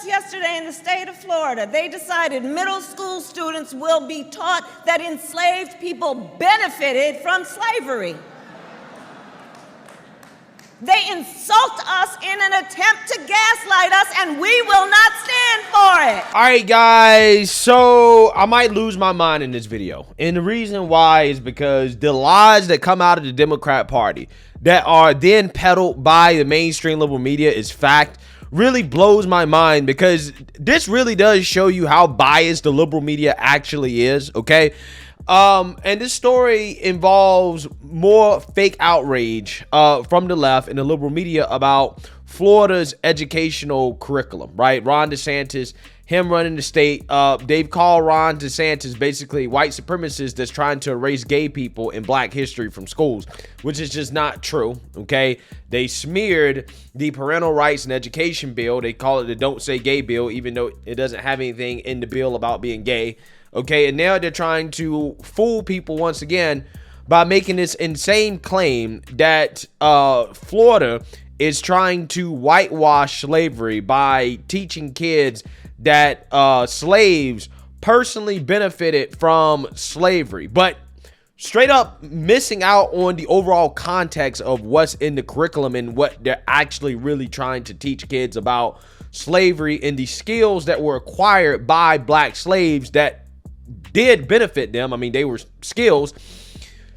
just yesterday in the state of Florida, they decided middle school students will be taught that enslaved people benefited from slavery. They insult us in an attempt to gaslight us, and we will not stand for it. All right, guys, so I might lose my mind in this video. And the reason why is because the lies that come out of the Democrat Party that are then peddled by the mainstream liberal media is fact really blows my mind, because this really does show you how biased the liberal media actually is, okay? And this story involves more fake outrage from the left and the liberal media about Florida's educational curriculum, right? Ron DeSantis, him running the state, they've called Ron DeSantis basically white supremacist that's trying to erase gay people in black history from schools, which is just not true, okay? They smeared the parental rights and education bill. They call it the Don't Say Gay bill, even though it doesn't have anything in the bill about being gay. Okay, and now they're trying to fool people once again by making this insane claim that Florida is trying to whitewash slavery by teaching kids that slaves personally benefited from slavery, but straight up missing out on the overall context of what's in the curriculum and what they're actually really trying to teach kids about slavery and the skills that were acquired by black slaves that did benefit them. I mean, they were skills.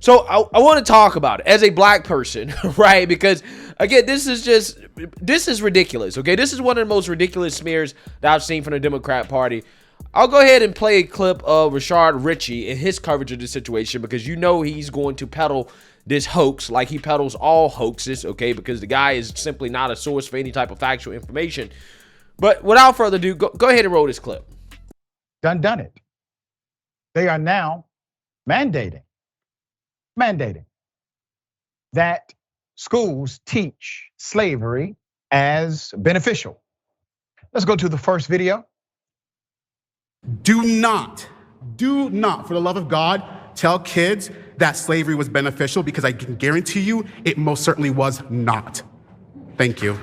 So I want to talk about it as a black person, right? Because again, this is ridiculous. Okay, this is one of the most ridiculous smears that I've seen from the Democrat Party. I'll go ahead and play a clip of Rashard Ritchie and his coverage of the situation, because you know he's going to peddle this hoax like he peddles all hoaxes, okay? Because the guy is simply not a source for any type of factual information. But without further ado, go ahead and roll this clip. Done it. They are now mandating that schools teach slavery as beneficial. Let's go to the first video. Do not, for the love of God, tell kids that slavery was beneficial, because I can guarantee you it most certainly was not. Thank you.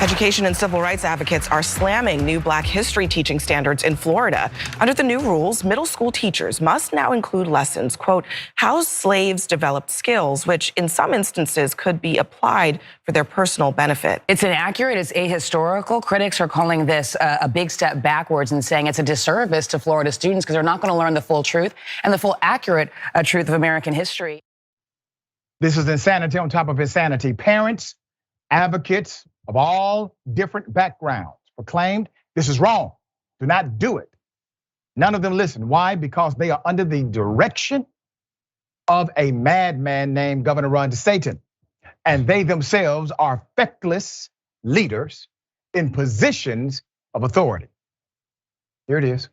Education and civil rights advocates are slamming new Black history teaching standards in Florida. Under the new rules, middle school teachers must now include lessons, quote, how slaves developed skills, which in some instances could be applied for their personal benefit. It's inaccurate, it's ahistorical. Critics are calling this a big step backwards and saying it's a disservice to Florida students because they're not going to learn the full truth and the full accurate truth of American history. This is insanity on top of insanity. Parents, advocates of all different backgrounds proclaimed this is wrong. Do not do it. None of them listen. Why? Because they are under the direction of a madman named Governor Ron DeSantis. And they themselves are feckless leaders in positions of authority. Here it is.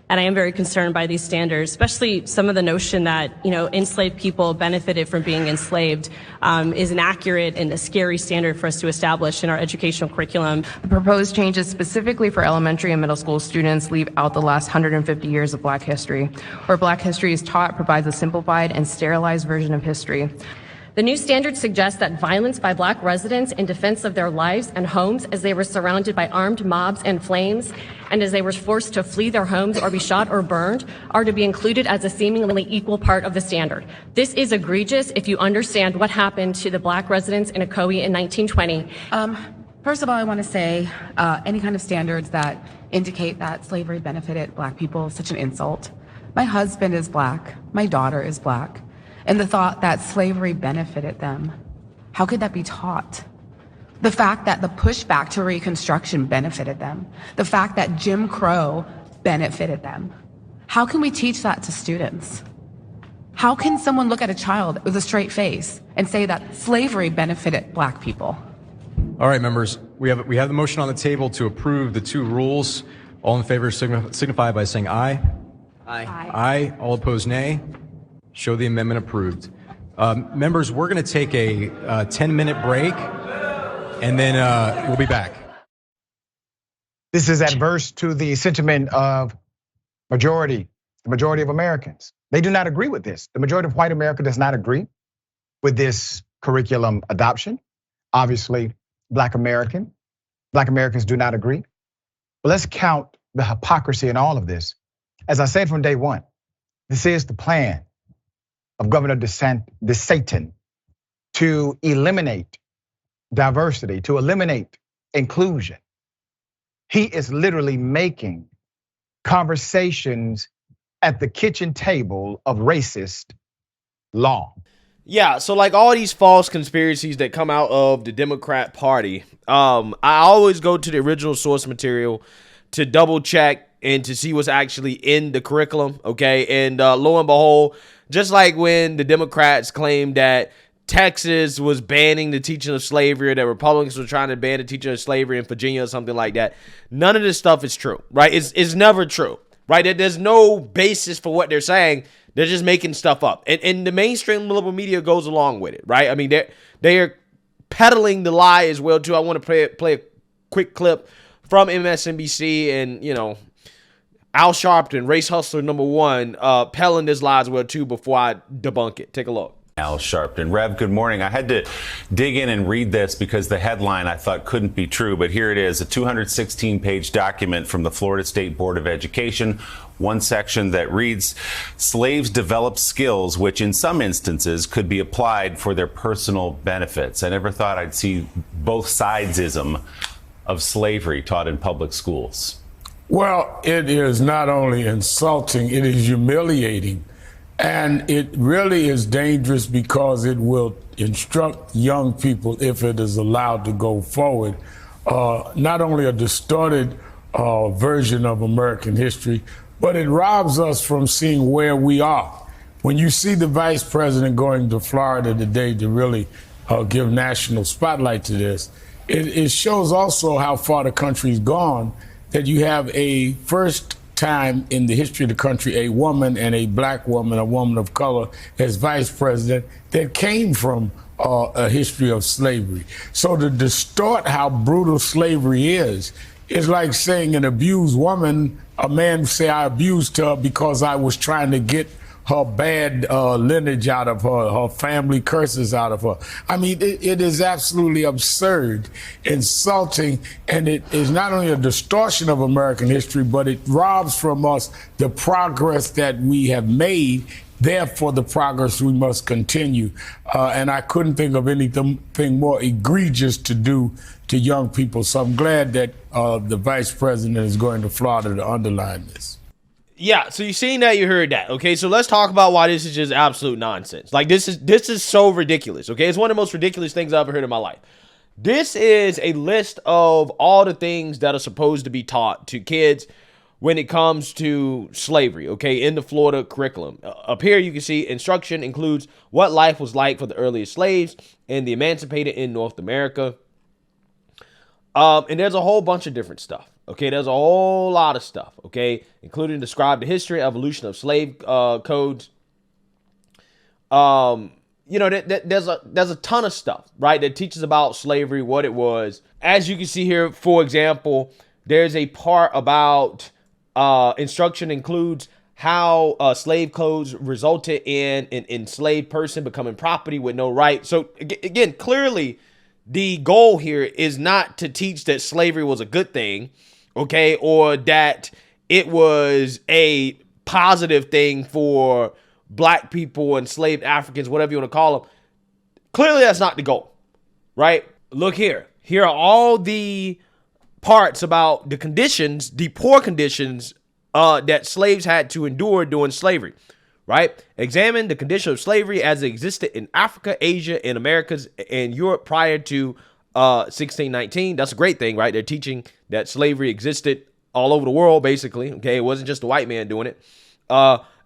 And I am very concerned by these standards, especially some of the notion that, enslaved people benefited from being enslaved is inaccurate and a scary standard for us to establish in our educational curriculum. The proposed changes specifically for elementary and middle school students leave out the last 150 years of Black history. Where Black history is taught provides a simplified and sterilized version of history. The new standards suggest that violence by Black residents in defense of their lives and homes as they were surrounded by armed mobs and flames, and as they were forced to flee their homes or be shot or burned, are to be included as a seemingly equal part of the standard. This is egregious if you understand what happened to the Black residents in Ocoee in 1920. First of all, I want to say any kind of standards that indicate that slavery benefited Black people is such an insult. My husband is Black, my daughter is Black. And the thought that slavery benefited them, how could that be taught? The fact that the pushback to Reconstruction benefited them, the fact that Jim Crow benefited them. How can we teach that to students? How can someone look at a child with a straight face and say that slavery benefited Black people? All right, members, we have the motion on the table to approve the two rules. All in favor signify by saying aye. Aye. Aye. All opposed, nay. Show the amendment approved. Members, we're going to take a 10-minute break, and then we'll be back. This is adverse to the sentiment of the majority of Americans. They do not agree with this. The majority of white America does not agree with this curriculum adoption. Obviously, Black American Black Americans do not agree. But let's count the hypocrisy in all of this. As I said from day one, this is the plan of Governor DeSantis to eliminate diversity, to eliminate inclusion. He is literally making conversations at the kitchen table of racist law. Yeah, so like all these false conspiracies that come out of the Democrat Party, I always go to the original source material to double check and to see what's actually in the curriculum, okay? And lo and behold, just like when the Democrats claimed that Texas was banning the teaching of slavery, or that Republicans were trying to ban the teaching of slavery in Virginia or something like that, none of this stuff is true, right? It's never true, right? There's no basis for what they're saying. They're just making stuff up. And the mainstream liberal media goes along with it, right? I mean, they're peddling the lie as well, too. I want to play a quick clip from MSNBC and, you know, Al Sharpton, race hustler #1, peddling this lie as well, too, before I debunk it. Take a look. Al Sharpton. Rev, good morning. I had to dig in and read this because the headline I thought couldn't be true, but here it is, a 216-page document from the Florida State Board of Education. One section that reads, slaves developed skills which in some instances could be applied for their personal benefits. I never thought I'd see both sidesism of slavery taught in public schools. Well, it is not only insulting, it is humiliating. And it really is dangerous because it will instruct young people, if it is allowed to go forward, not only a distorted version of American history, but it robs us from seeing where we are. When you see the vice president going to Florida today to really give national spotlight to this, it shows also how far the country's gone, that you have a first time in the history of the country, a woman and a black woman, a woman of color, as vice president that came from a history of slavery. So to distort how brutal slavery is like saying an abused woman, a man say I abused her because I was trying to get her bad lineage out of her family curses out of her. I mean, it is absolutely absurd, insulting, and it is not only a distortion of American history, but it robs from us the progress that we have made. Therefore, the progress we must continue. And I couldn't think of anything more egregious to do to young people. So I'm glad that the vice president is going to Florida to underline this. Yeah, so you seen that, you heard that. Okay, so let's talk about why this is just absolute nonsense. Like, this is so ridiculous. Okay, it's one of the most ridiculous things I've ever heard in my life. This is a list of all the things that are supposed to be taught to kids when it comes to slavery, okay, in the Florida curriculum. Up here, you can see instruction includes what life was like for the earliest slaves and the emancipated in North America. And there's a whole bunch of different stuff. Okay, there's a whole lot of stuff, okay, including describe the history and evolution of slave codes. You know, there's a ton of stuff, right, that teaches about slavery, what it was. As you can see here, for example, there's a part about instruction includes how slave codes resulted in an enslaved person becoming property with no right. So again, clearly the goal here is not to teach that slavery was a good thing, okay, or that it was a positive thing for black people, enslaved Africans, whatever you want to call them. Clearly, that's not the goal, right? Look here. Here are all the parts about the conditions, the poor conditions that slaves had to endure during slavery, right? Examine the condition of slavery as it existed in Africa, Asia, and Americas, and Europe prior to 1619. That's a great thing, right? They're teaching that slavery existed all over the world, basically. Okay, it wasn't just a white man doing it.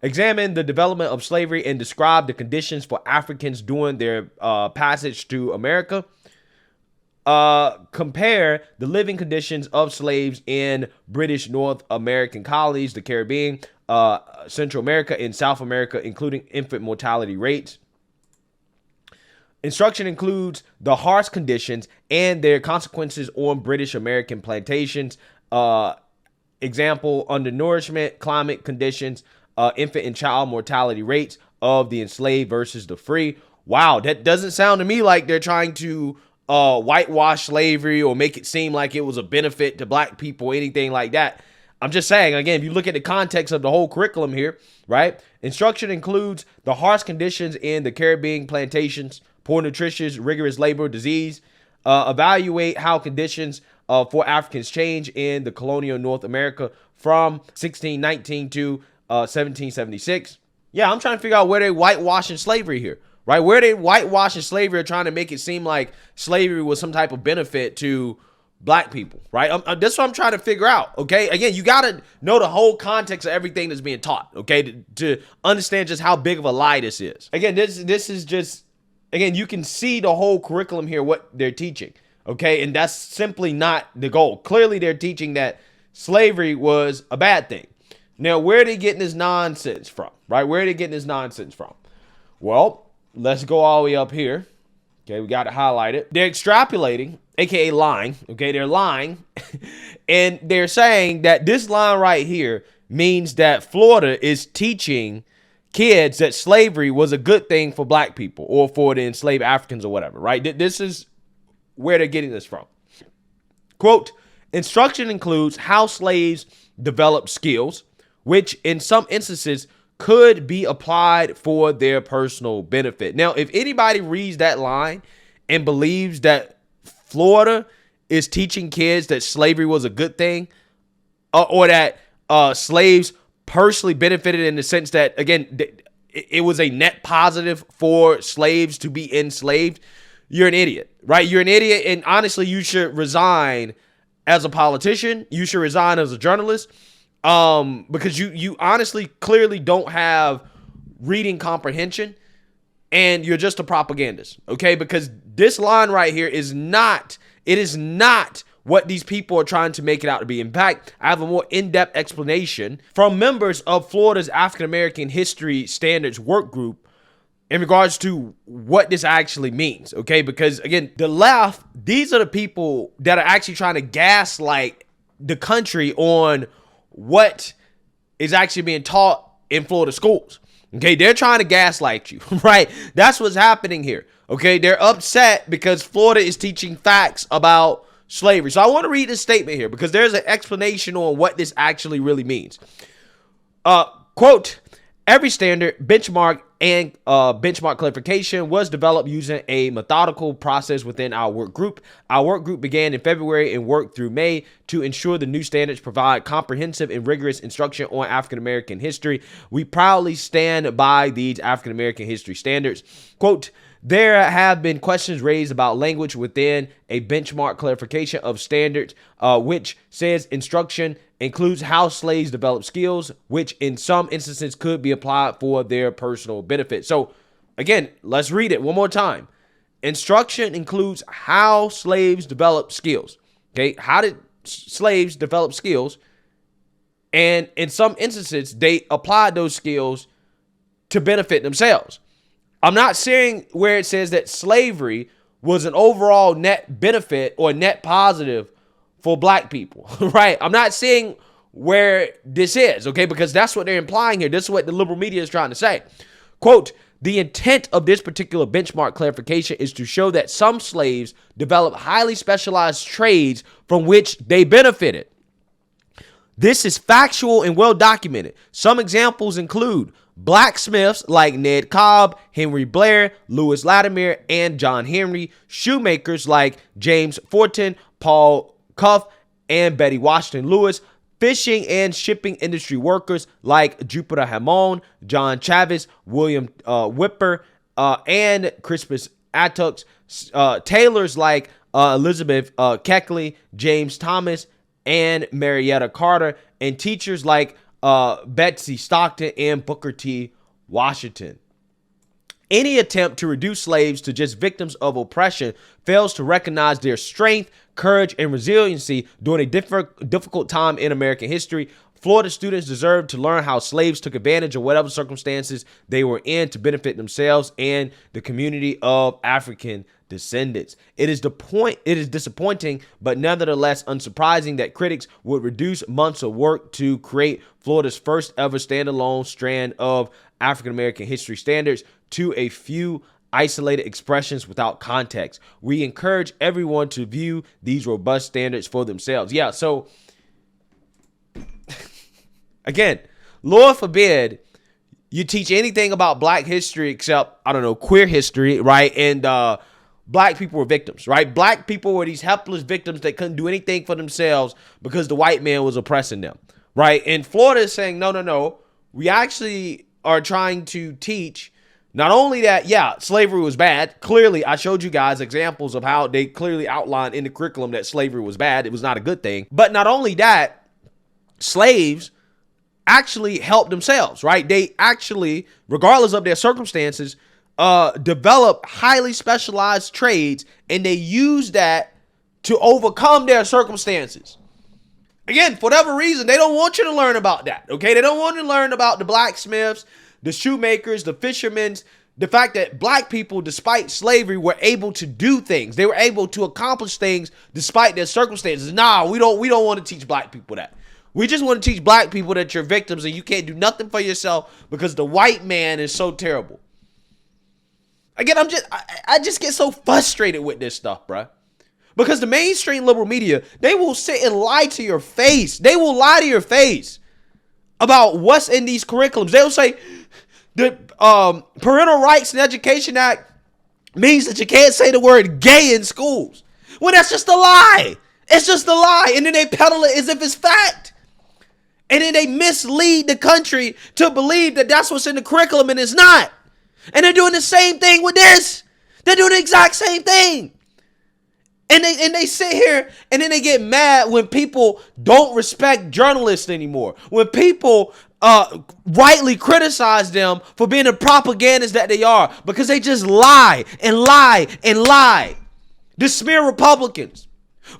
Examine the development of slavery and describe the conditions for Africans during their passage to America. Compare the living conditions of slaves in British North American colonies, the Caribbean, Central America, and South America, including infant mortality rates. Instruction includes the harsh conditions and their consequences on British American plantations. Example, undernourishment, climate conditions, infant and child mortality rates of the enslaved versus the free. Wow, that doesn't sound to me like they're trying to whitewash slavery or make it seem like it was a benefit to black people, anything like that. I'm just saying, again, if you look at the context of the whole curriculum here, right? Instruction includes the harsh conditions in the Caribbean plantations, poor nutrition, rigorous labor, disease. Evaluate how conditions for Africans change in the colonial North America from 1619 to 1776. Yeah, I'm trying to figure out where they whitewashing slavery here, right? Where they whitewashing slavery or trying to make it seem like slavery was some type of benefit to black people, right? That's what I'm trying to figure out, okay? Again, you got to know the whole context of everything that's being taught, okay, to understand just how big of a lie this is. Again, this is just, again, you can see the whole curriculum here, what they're teaching, okay? And that's simply not the goal. Clearly, they're teaching that slavery was a bad thing. Now, where are they getting this nonsense from, right? Where are they getting this nonsense from? Well, let's go all the way up here. Okay, we got to highlight it. They're extrapolating, aka lying. Okay, they're lying. And they're saying that this line right here means that Florida is teaching kids that slavery was a good thing for black people or for the enslaved Africans or whatever, right? This is where they're getting this from. Quote, instruction includes how slaves develop skills, which in some instances could be applied for their personal benefit. Now, if anybody reads that line and believes that Florida is teaching kids that slavery was a good thing, or that slaves personally benefited in the sense that, again, it was a net positive for slaves to be enslaved, you're an idiot, right? You're an idiot, and honestly, you should resign as a politician. You should resign as a journalist. Because you honestly clearly don't have reading comprehension and you're just a propagandist, okay? Because this line right here is not what these people are trying to make it out to be. In fact, I have a more in-depth explanation from members of Florida's African-American History Standards Work Group in regards to what this actually means, okay? Because again, the left, these are the people that are actually trying to gaslight the country on what is actually being taught in Florida schools. Okay, they're trying to gaslight you, right? That's what's happening here. Okay, they're upset because Florida is teaching facts about slavery. So I want to read this statement here because there's an explanation on what this actually really means. Quote, every standard, benchmark, and benchmark clarification was developed using a methodical process within our work group. Our work group began in February and worked through May to ensure the new standards provide comprehensive and rigorous instruction on African American history. We proudly stand by these African American history standards. Quote, there have been questions raised about language within a benchmark clarification of standards, which says instruction includes how slaves develop skills, which in some instances could be applied for their personal benefit. So again, let's read it one more time. Instruction includes how slaves develop skills. Okay, how did slaves develop skills? And in some instances, they applied those skills to benefit themselves. I'm not saying where it says that slavery was an overall net benefit or net positive for black people, right? I'm not saying where this is, okay? Because that's what they're implying here. This is what the liberal media is trying to say. Quote, the intent of this particular benchmark clarification is to show that some slaves developed highly specialized trades from which they benefited. This is factual and well documented. Some examples include blacksmiths like Ned Cobb, Henry Blair, Lewis Latimer, and John Henry, shoemakers like James Fortin, Paul Cuff, and Betty Washington Lewis, fishing and shipping industry workers like Jupiter Hamon, John Chavis, William Whipper, and Crispus Attucks, tailors like Elizabeth Keckley, James Thomas, and Marietta Carter, and teachers like Betsy Stockton and Booker T. Washington. Any attempt to reduce slaves to just victims of oppression fails to recognize their strength, courage, and resiliency during a difficult time in American history. Florida students deserve to learn how slaves took advantage of whatever circumstances they were in to benefit themselves and the community of African descendants. It is disappointing, but nevertheless unsurprising that critics would reduce months of work to create Florida's first ever standalone strand of African American history standards to a few isolated expressions without context. We encourage everyone to view these robust standards for themselves. Yeah, so again, Lord forbid you teach anything about black history except, I don't know, queer history, right? And black people were victims, right? Black people were these helpless victims that couldn't do anything for themselves because the white man was oppressing them, right? And Florida is saying, no, no, no. We actually are trying to teach not only that, yeah, slavery was bad. Clearly, I showed you guys examples of how they clearly outlined in the curriculum that slavery was bad. It was not a good thing. But not only that, slaves actually helped themselves, right? They actually, regardless of their circumstances, developed highly specialized trades, and they used that to overcome their circumstances. Again, for whatever reason, they don't want you to learn about that, okay? They don't want you to learn about the blacksmiths, the shoemakers, the fishermen, the fact that black people, despite slavery, were able to do things. They were able to accomplish things despite their circumstances. Nah, we don't want to teach black people that. We just want to teach black people that you're victims and you can't do nothing for yourself because the white man is so terrible. Again, I just get so frustrated with this stuff, bruh. Because the mainstream liberal media, they will sit and lie to your face. They will lie to your face about what's in these curriculums. They'll say the Parental Rights and Education Act means that you can't say the word gay in schools. Well, that's just a lie. It's just a lie. And then they peddle it as if it's fact. And then they mislead the country to believe that that's what's in the curriculum, and it's not. And they're doing the same thing with this. They're doing the exact same thing. And they sit here and then they get mad when people don't respect journalists anymore. When people rightly criticize them for being the propagandists that they are, because they just lie and lie and lie to smear Republicans.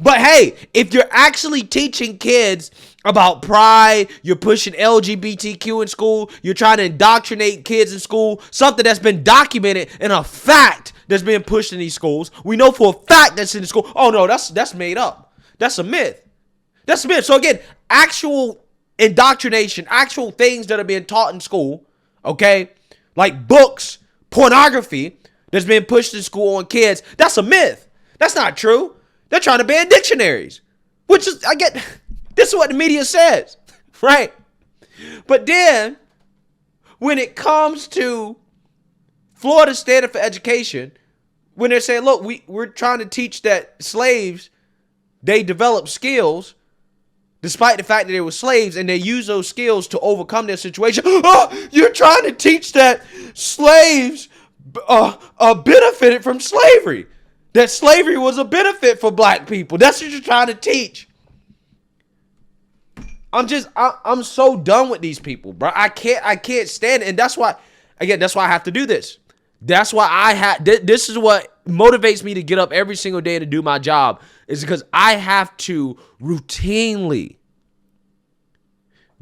But hey, if you're actually teaching kids about pride, you're pushing LGBTQ in school, you're trying to indoctrinate kids in school, something that's been documented and a fact that's being pushed in these schools. We know for a fact that's in the school. Oh no, that's made up. That's a myth. That's a myth. So again, actual indoctrination, actual things that are being taught in school, okay? Like books, pornography that's being pushed in school on kids, that's a myth. That's not true. They're trying to ban dictionaries, which is, this is what the media says, right? But then, when it comes to Florida Standard for Education, when they're saying, look, we're trying to teach that slaves, they develop skills, despite the fact that they were slaves, and they use those skills to overcome their situation. Oh, you're trying to teach that slaves benefited from slavery. That slavery was a benefit for black people. That's what you're trying to teach. I'm so done with these people, bro. I can't stand it. And that's why, again, that's why I have to do this. That's why this is what motivates me to get up every single day to do my job, is because I have to routinely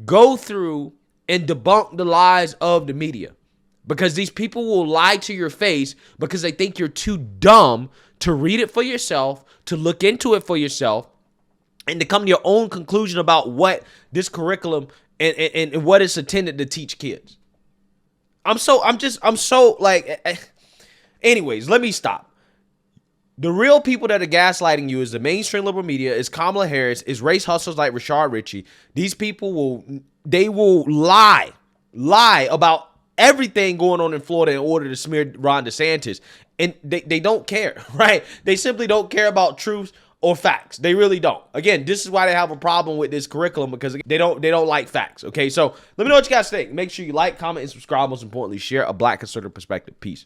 go through and debunk the lies of the media, because these people will lie to your face because they think you're too dumb to read it for yourself, to look into it for yourself, and to come to your own conclusion about what this curriculum and what it's intended to teach kids. I'm so like, anyways, let me stop. The real people that are gaslighting you is the mainstream liberal media, is Kamala Harris, is race hustlers like Rashard Ritchie. These people will lie about everything going on in Florida in order to smear Ron DeSantis. And they don't care, right? They simply don't care about truth or facts. They really don't. Again, this is why they have a problem with this curriculum, because they don't like facts. Okay, so let me know what you guys think. Make sure you like, comment, and subscribe. Most importantly, share a black conservative perspective. Peace.